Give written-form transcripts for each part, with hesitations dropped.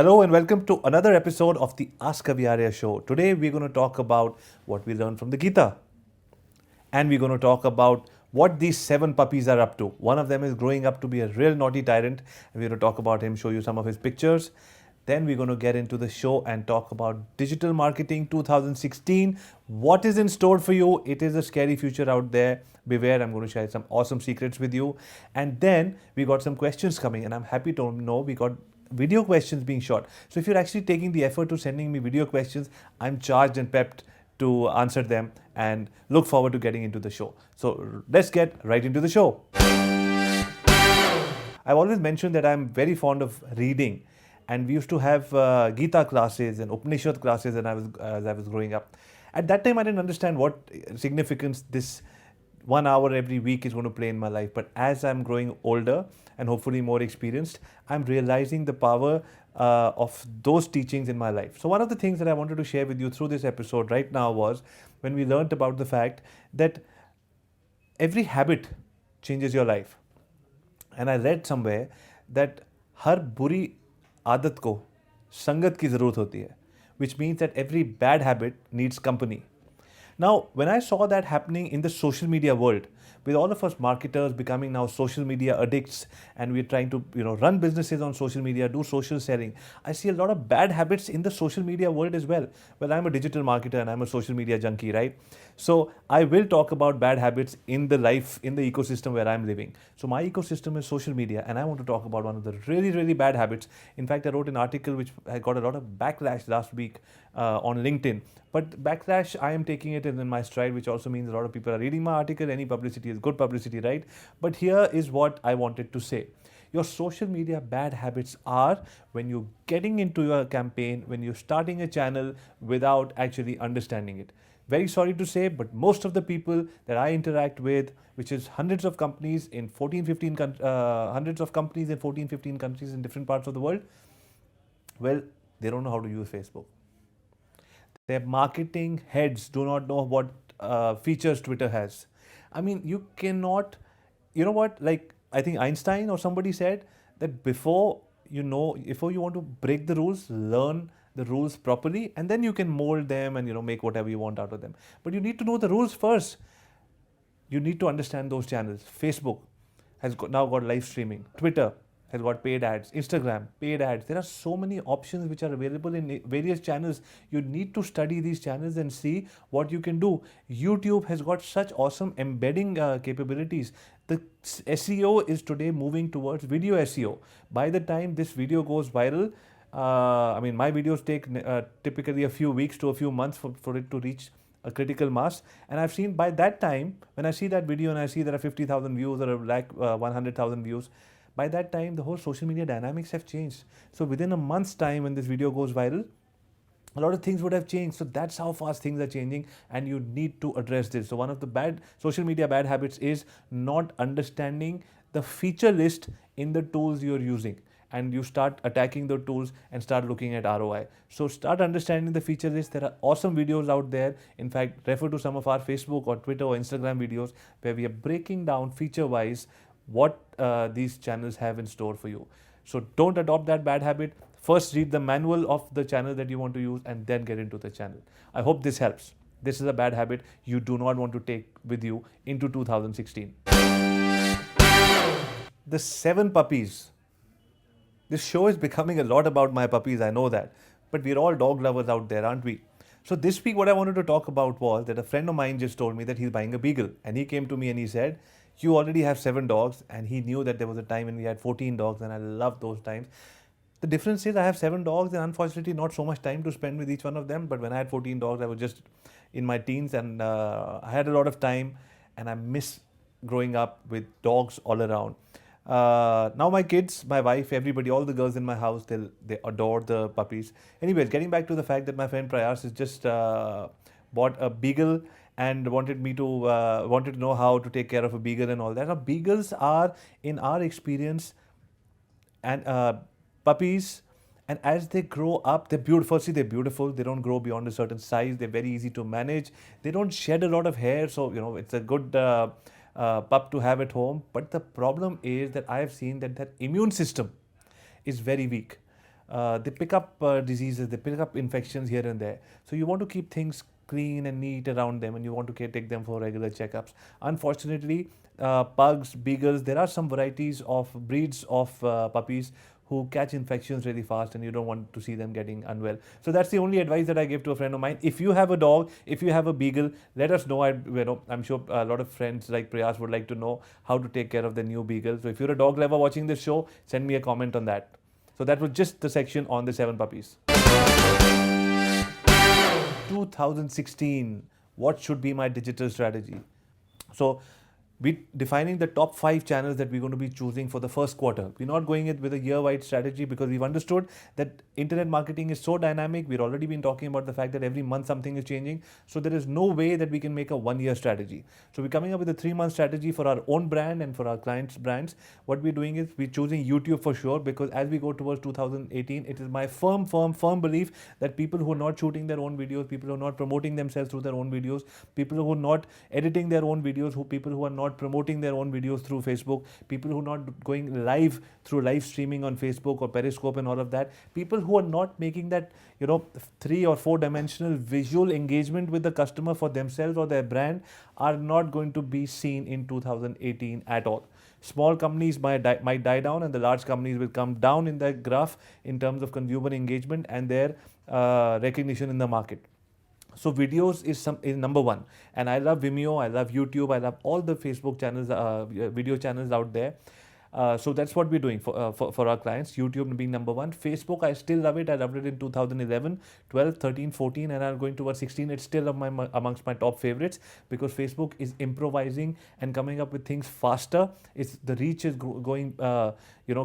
Hello and welcome to another episode of the Ask Arya show. Today we're going to talk about what we learned from the Gita. And we're going to talk about what these 7 puppies are up to. One of them is growing up to be a real naughty tyrant. And we're going to talk about him, show you some of his pictures. Then we're going to get into the show and talk about digital marketing 2016. What is in store for you? It is a scary future out there. Beware, I'm going to share some awesome secrets with you. And then we got some questions coming, and I'm happy to know we got video questions being shot. So if you're actually taking the effort to sending me video questions, I'm charged and pepped to answer them and look forward to getting into the show. So let's get right into the show. I've always mentioned that I'm very fond of reading, and we used to have Gita classes and Upanishad classes as I was growing up. At that time, I didn't understand what significance this 1 hour every week is going to play in my life. But as I'm growing older and hopefully more experienced, I'm realizing the power of those teachings in my life. So one of the things that I wanted to share with you through this episode right now was when we learned about the fact that every habit changes your life. And I read somewhere that हर बुरी आदत को संगत की ज़रूरत होती है, which means that every bad habit needs company. Now, when I saw that happening in the social media world, with all of us marketers becoming now social media addicts, and we're trying to run businesses on social media, do social selling, I see a lot of bad habits in the social media world as well. Well, I'm a digital marketer and I'm a social media junkie, right? So I will talk about bad habits in the ecosystem where I'm living. So my ecosystem is social media, and I want to talk about one of the really, really bad habits. In fact, I wrote an article which I got a lot of backlash last week on LinkedIn. But backlash, I am taking it in my stride, which also means a lot of people are reading my article. Any publicity is good publicity, right? But here is what I wanted to say. Your social media bad habits are when you're getting into your campaign, when you're starting a channel without actually understanding it. Very sorry to say, but most of the people that I interact with, which is hundreds of companies in 14, 15 countries in different parts of the world, well, they don't know how to use Facebook. Their marketing heads do not know what features Twitter has. I mean, you cannot, like I think Einstein or somebody said that before you want to break the rules, learn the rules properly, and then you can mold them and make whatever you want out of them. But you need to know the rules first. You need to understand those channels. Facebook has now got live streaming. Twitter has got paid ads. Instagram, paid ads. There are so many options which are available in various channels. You need to study these channels and see what you can do. YouTube has got such awesome embedding capabilities. The SEO is today moving towards video SEO. By the time this video goes viral, my videos take typically a few weeks to a few months for it to reach a critical mass. And I've seen by that time, when I see that video and I see there are 50,000 views or 100,000 views, by that time, the whole social media dynamics have changed. So within a month's time, when this video goes viral, a lot of things would have changed. So that's how fast things are changing, and you need to address this. So one of the bad social media bad habits is not understanding the feature list in the tools you're using. And you start attacking the tools and start looking at ROI. So start understanding the feature list. There are awesome videos out there. In fact, refer to some of our Facebook or Twitter or Instagram videos where we are breaking down feature-wise what these channels have in store for you. So don't adopt that bad habit. First read the manual of the channel that you want to use and then get into the channel. I hope this helps. This is a bad habit you do not want to take with you into 2016. The 7 puppies. This show is becoming a lot about my puppies, I know that. But we're all dog lovers out there, aren't we? So this week what I wanted to talk about was that a friend of mine just told me that he's buying a beagle. And he came to me and he said, you already have 7 dogs. And he knew that there was a time when we had 14 dogs, and I love those times. The difference is I have 7 dogs and unfortunately not so much time to spend with each one of them. But when I had 14 dogs, I was just in my teens and I had a lot of time, and I miss growing up with dogs all around. Now my kids, my wife, everybody, all the girls in my house, they adore the puppies. Anyways, getting back to the fact that my friend Prayas has just bought a beagle and wanted to know how to take care of a beagle and all that. Now beagles are, in our experience, and puppies, and as they grow up, they're beautiful. Firstly, they're beautiful. They don't grow beyond a certain size. They're very easy to manage. They don't shed a lot of hair, so it's a good pup to have at home. But the problem is that I have seen that their immune system is very weak. they pick up diseases, they pick up infections here and there. So you want to keep things clean and neat around them, and you want to take them for regular checkups. Unfortunately, pugs, beagles, there are some varieties of breeds of puppies who catch infections really fast, and you don't want to see them getting unwell. So that's the only advice that I give to a friend of mine. If you have a dog, if you have a beagle, let us know. I'm sure a lot of friends like Priyas would like to know how to take care of the new beagle. So if you're a dog lover watching this show, send me a comment on that. So that was just the section on the 7 puppies. 2016, what should be my digital strategy? So we're defining the top 5 channels that we're going to be choosing for the first quarter. We're not going it with a year-wide strategy because we've understood that internet marketing is so dynamic. We've already been talking about the fact that every month something is changing. So there is no way that we can make a one-year strategy. So we're coming up with a 3-month strategy for our own brand and for our clients' brands. What we're doing is we're choosing YouTube for sure, because as we go towards 2018, it is my firm belief that people who are not shooting their own videos, people who are not promoting themselves through their own videos, people who are not editing their own videos, people who are not promoting their own videos through Facebook, people who are not going live through live streaming on Facebook or Periscope and all of that, people who are not making that 3 or 4 dimensional visual engagement with the customer for themselves or their brand are not going to be seen in 2018 at all. Small companies might die down, and the large companies will come down in the graph in terms of consumer engagement and their recognition in the market. So videos is number 1, and I love Vimeo, I love YouTube, I love all the Facebook channels, video channels out there. So that's what we're doing for our clients. YouTube being number 1. Facebook, I still love it. I loved it in 2011, 12, 13, 14, and I'm going towards 16. It's still amongst my top favorites because Facebook is improvising and coming up with things faster. The reach is going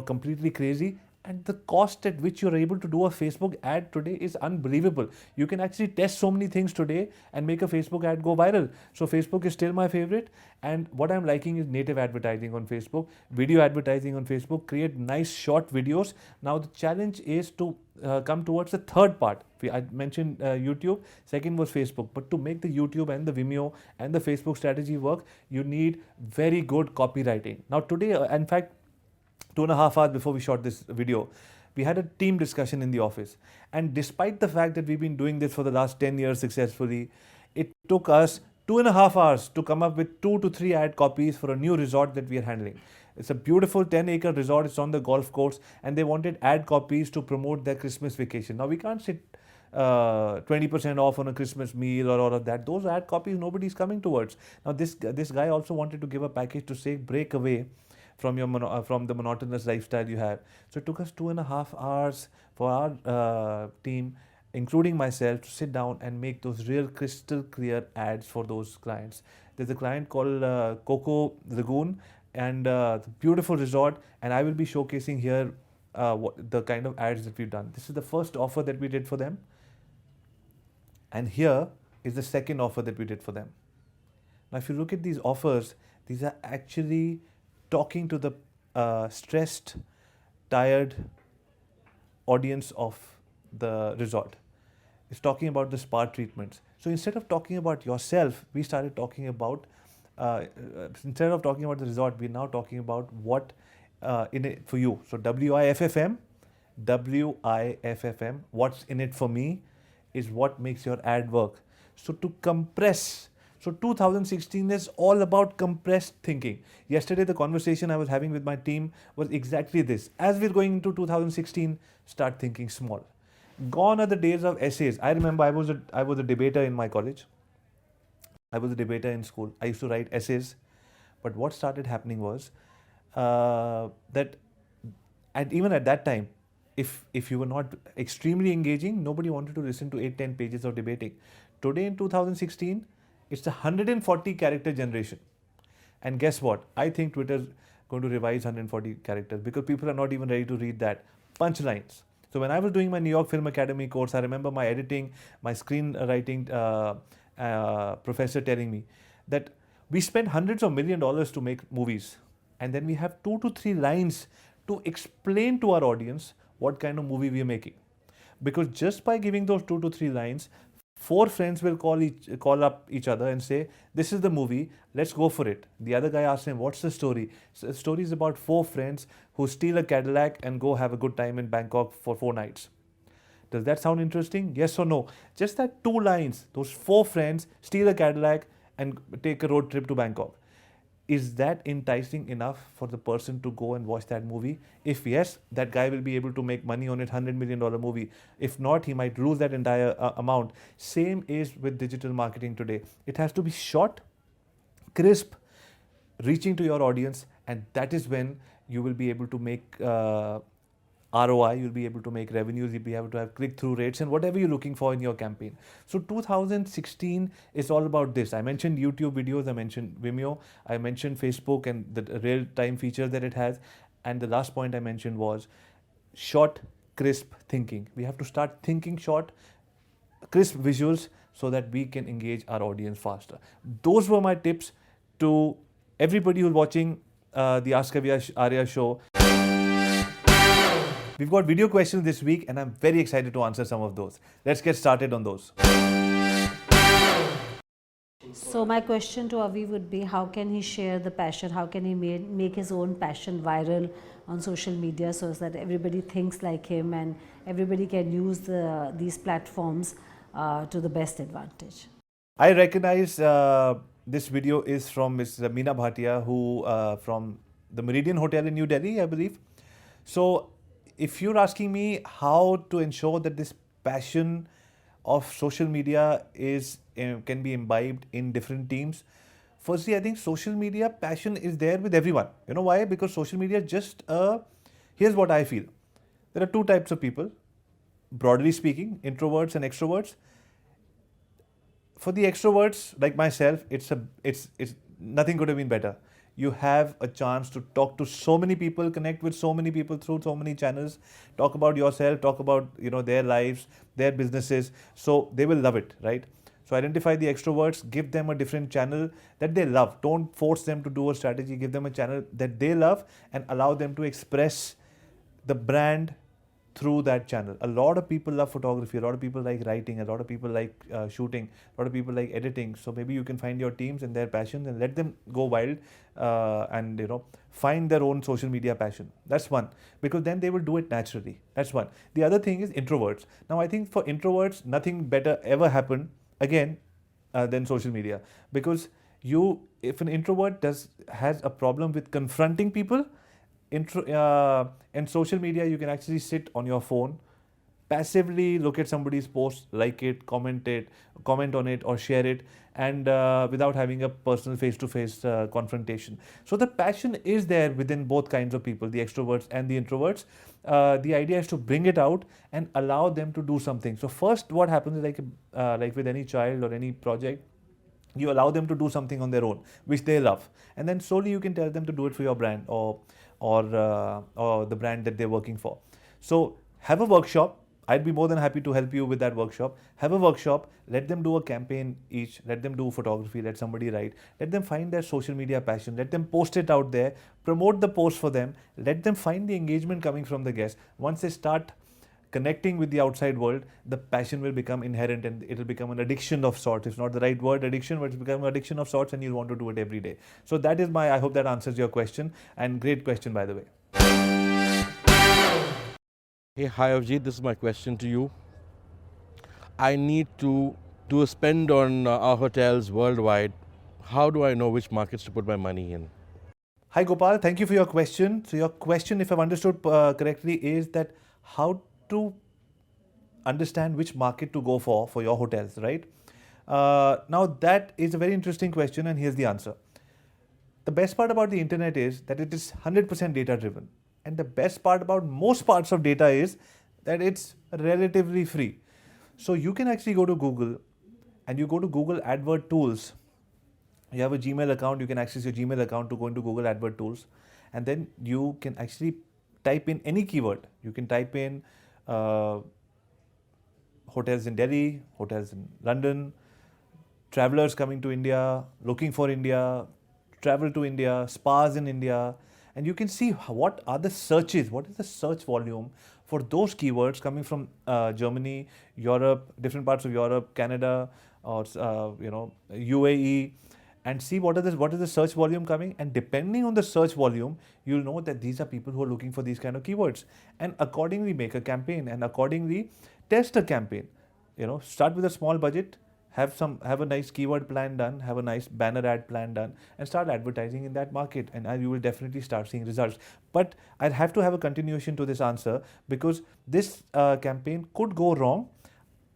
completely crazy. And the cost at which you're able to do a Facebook ad today is unbelievable. You can actually test so many things today and make a Facebook ad go viral. So Facebook is still my favorite. And what I'm liking is native advertising on Facebook, video advertising on Facebook, create nice short videos. Now the challenge is to come towards the third part. I mentioned YouTube, second was Facebook. But to make the YouTube and the Vimeo and the Facebook strategy work, you need very good copywriting. Now today, in fact, 2.5 hours before we shot this video, we had a team discussion in the office. And despite the fact that we've been doing this for the last 10 years successfully, it took us 2.5 hours to come up with 2 to 3 ad copies for a new resort that we are handling. It's a beautiful 10-acre resort. It's on the golf course, and they wanted ad copies to promote their Christmas vacation. Now we can't sit 20% off on a Christmas meal or all of that. Those ad copies nobody's coming towards. Now this guy also wanted to give a package to say break away from the monotonous lifestyle you have. So it took us 2.5 hours for our team, including myself, to sit down and make those real crystal clear ads for those clients. There's a client called Coco Lagoon, and the beautiful resort, and I will be showcasing here the kind of ads that we've done. This is the first offer that we did for them, and here is the second offer that we did for them. Now if you look at these offers, these are actually talking to the stressed, tired audience of the resort. It's talking about the spa treatments. So instead of talking about yourself, we started talking about, instead of talking about the resort, we're now talking about what in it for you. So WIFFM, what's in it for me is what makes your ad work. So to compress, so 2016 is all about compressed thinking. Yesterday, the conversation I was having with my team was exactly this. As we're going into 2016, start thinking small. Gone are the days of essays. I remember I was a debater in my college. I was a debater in school. I used to write essays. But what started happening was that, and even at that time, if you were not extremely engaging, nobody wanted to listen to 8-10 pages of debating. Today in 2016, it's the 140 character generation. And guess what? I think Twitter's going to revise 140 characters because people are not even ready to read that. Punchlines. So when I was doing my New York Film Academy course, I remember my editing, my screenwriting professor telling me that we spend hundreds of $millions to make movies. And then we have 2 to 3 lines to explain to our audience what kind of movie we are making. Because just by giving those 2 to 3 lines, Four friends will call up each other and say, "This is the movie. Let's go for it." The other guy asks him, "What's the story?" So the story is about four friends who steal a Cadillac and go have a good time in Bangkok for 4 nights. Does that sound interesting? Yes or no? Just that two lines. Those four friends steal a Cadillac and take a road trip to Bangkok. Is that enticing enough for the person to go and watch that movie? If yes, that guy will be able to make money on it, $100 million movie. If not, he might lose that entire amount. Same is with digital marketing today. It has to be short, crisp, reaching to your audience, and that is when you will be able to make ROI, you'll be able to make revenues, you'll be able to have click-through rates and whatever you're looking for in your campaign. So 2016 is all about this. I mentioned YouTube videos, I mentioned Vimeo, I mentioned Facebook and the real-time feature that it has. And the last point I mentioned was short, crisp thinking. We have to start thinking short, crisp visuals so that we can engage our audience faster. Those were my tips to everybody who's watching the Ask Arya show. We've got video questions this week and I'm very excited to answer some of those. Let's get started on those. So my question to Avi would be, how can he share the passion? How can he make his own passion viral on social media so that everybody thinks like him and everybody can use these platforms to the best advantage? I recognize this video is from Ms. Meena Bhatia, who from the Meridian Hotel in New Delhi, I believe. So if you're asking me how to ensure that this passion of social media can be imbibed in different teams, firstly, I think social media passion is there with everyone. You know why? Because social media just, here's what I feel. There are two types of people, broadly speaking, introverts and extroverts. For the extroverts, like myself, it's nothing could have been better. You have a chance to talk to so many people, connect with so many people through so many channels, talk about yourself, talk about their lives, their businesses. So they will love it, right? So identify the extroverts, give them a different channel that they love. Don't force them to do a strategy. Give them a channel that they love and allow them to express the brand through that channel. A lot of people love photography, a lot of people like writing, a lot of people like shooting, a lot of people like editing. So maybe you can find your teams and their passions and let them go wild and find their own social media passion. That's one, because then they will do it naturally. That's one. The other thing is introverts. Now I think for introverts, nothing better ever happened again than social media, because if an introvert has a problem with confronting people, in social media, you can actually sit on your phone, passively look at somebody's post, like it, comment on it, or share it, and without having a personal face-to-face confrontation. So the passion is there within both kinds of people, the extroverts and the introverts. The idea is to bring it out and allow them to do something. So first, what happens is like with any child or any project, you allow them to do something on their own, which they love, and then slowly you can tell them to do it for your brand or the brand that they're working for. So have a workshop. I'd be more than happy to help you with that workshop. Have a workshop, let them do a campaign each, let them do photography, let somebody write, let them find their social media passion, let them post it out there, promote the post for them, let them find the engagement coming from the guests. Once they start connecting with the outside world, the passion will become inherent and it will become an addiction of sorts. It's not the right word, addiction, but it's become an addiction of sorts and you'll want to do it every day. So that is I hope that answers your question, and great question, by the way. Hey, hi Avjit, this is my question to you. I need to do a spend on our hotels worldwide. How do I know which markets to put my money in? Hi Gopal, thank you for your question. So your question, if I've understood correctly, is that how to understand which market to go for your hotels, right? Now that is a very interesting question, and here's the answer. The best part about the internet is that it is 100% data driven. And the best part about most parts of data is that it's relatively free. So you can actually go to Google and you go to Google Advert Tools. You have a Gmail account, you can access your Gmail account to go into Google Advert Tools. And then you can actually type in any keyword. You can type in hotels in Delhi, hotels in London, travelers coming to India, looking for India, travel to India, spas in India, and you can see what are the searches, what is the search volume for those keywords coming from Germany, Europe, different parts of Europe, Canada, or UAE, and see what is the search volume coming. And depending on the search volume, you'll know that these are people who are looking for these kind of keywords, and accordingly make a campaign, and accordingly test a campaign. Start with a small budget, have a nice keyword plan done, have a nice banner ad plan done, and start advertising in that market, and you will definitely start seeing results. But I'll have to have a continuation to this answer, because this campaign could go wrong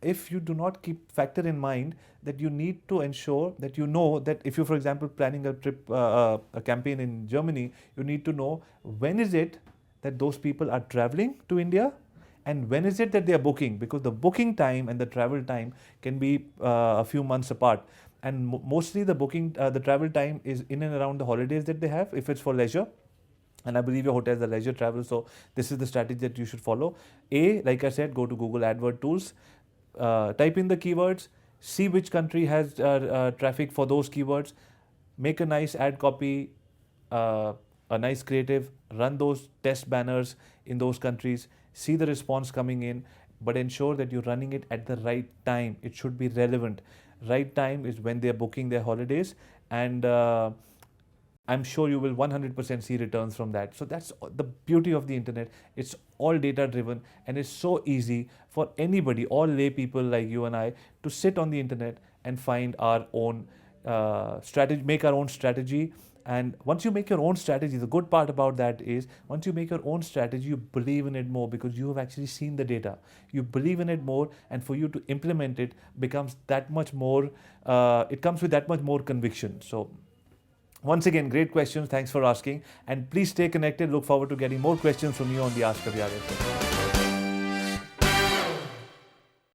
if you do not factor in mind that you need to ensure that you know that if you, for example, planning a trip, a campaign in Germany, you need to know when is it that those people are traveling to India, and when is it that they are booking, because the booking time and the travel time can be a few months apart. And mostly the travel time is in and around the holidays that they have, if it's for leisure. And I believe your hotels are leisure travel, so this is the strategy that you should follow. Like I said, go to Google Adword Tools, type in the keywords, see which country has traffic for those keywords, make a nice ad copy, a nice creative, run those test banners in those countries, see the response coming in, but ensure that you're running it at the right time. It should be relevant. Right time is when they're booking their holidays, and I'm sure you will 100% see returns from that. So that's the beauty of the internet. It's all data driven, and it's so easy for anybody, all lay people like you and I, to sit on the internet and find our own strategy, make our own strategy. And once you make your own strategy, the good part about that is once you make your own strategy, you believe in it more, because you have actually seen the data. You believe in it more, and for you to implement it becomes that much more, it comes with that much more conviction. So once again, great questions. Thanks for asking. And please stay connected. Look forward to getting more questions from you on the Ask Arya show.